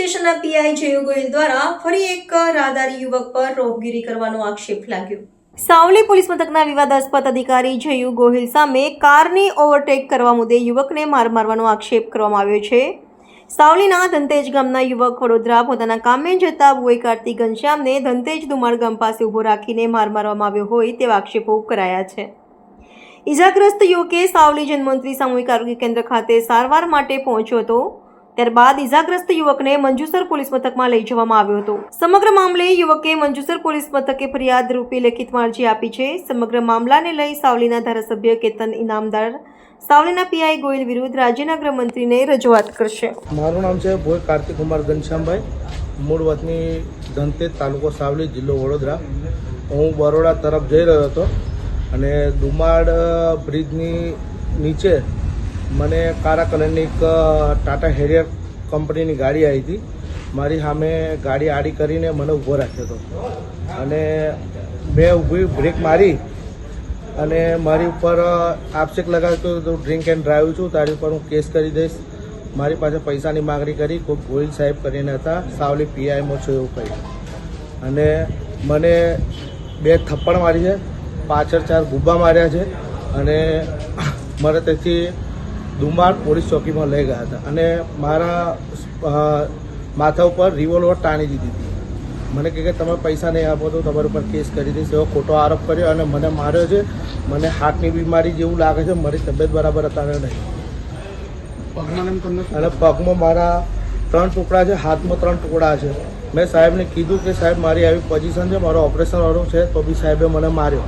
સ્ટેશનના પીઆઈ જયુ ગોહિલ દ્વારા ફરી એક રાહદારી યુવક પર રોપગીરી કરવાનો આક્ષેપ લાગ્યો। સાવલી પોલીસ મથકના વિવાદાસ્પદ અધિકારી જયુ ગોહિલ સામે કારની ઓવરટેક કરવા મુદ્દે યુવકને માર મારવાનો આક્ષેપ કરવામાં આવ્યો છે। સાવલીના ધનતેજ ગામના યુવક વડોદરા પોતાના કામે જતા બોય કાર્તિક ઘનશ્યામને ધનતેજ ધુમાડ ગામ પાસે ઊભો રાખીને માર મારવામાં આવ્યો હોય તેવા આક્ષેપો કરાયા છે। ઇજાગ્રસ્ત યુવકે સાવલી જનમંત્રી સામૂહિક આરોગ્ય કેન્દ્ર ખાતે સારવાર માટે પહોંચ્યો હતો। ત્યારબાદ ઇજાગ્રસ્ત યુવકને મંજુસર પોલીસ મથકમાં લઈ જવામાં આવ્યો હતો। સમગ્ર મામલે યુવકે મંજુસર પોલીસ મથકે ફરિયાદ રૂપે લેખિતમાં અરજી આપી છે। સમગ્ર મામલાને લઈ સાવલીના ધારાસભ્ય કેતન ઇનામદાર સાવલીના પીઆઈ ગોહિલ વિરુદ્ધ રાજ્યના ગૃહમંત્રીને રજૂઆત કરશે। મારું નામ છે બોય કાર્તિક કુમાર ઘનશ્યામભાઈ, મૂળ વતની ધનતેજ, તાલુકો સાવલી, જિલ્લો વડોદરા। હું બરોડા તરફ જઈ રહ્યો હતો અને દુમાડ બ્રિજની નીચે મને કાળા કલરની એક ટાટા હેરિયર કંપનીની ગાડી આવી હતી। મારી સામે ગાડી આડી કરીને મને ઊભો રાખ્યો હતો અને મેં ઊભી બ્રેક મારી અને મારી ઉપર આક્ષેપ લગાવ્યો તો ડ્રિંક એન્ડ ડ્રાઈવ છું, તારી ઉપર હું કેસ કરી દઈશ, મારી પાસે પૈસાની માગણી કરી। કોઈ ગોહિલ સાહેબ કરીને હતા, સાવલી પીઆઈમાં છું એવું કહ્યું અને મને 2 થપ્પડ મારી છે, પાછળ 4 ગુબ્બા માર્યા છે અને મારે તેથી દુમાડ પોલીસ ચોકીમાં લઈ ગયા હતા અને મારા માથા ઉપર રિવોલ્વર તાણી દીધી હતી। મને કહે કે તમે પૈસા નહીં આપો તો તમારા ઉપર કેસ કરી દઈશ એવો ખોટો આરોપ કર્યો અને મને માર્યો છે। મને હાર્ટની બીમારી જેવું લાગે છે, મારી તબિયત બરાબર અત્યારે નહીં અને પગમાં મારા 3 ટુકડા છે, હાથમાં 3 ટુકડા છે। મેં સાહેબને કીધું કે સાહેબ મારી આવી પોઝિશન છે, મારો ઓપરેશન વાળું છે, તો બી સાહેબે મને માર્યો।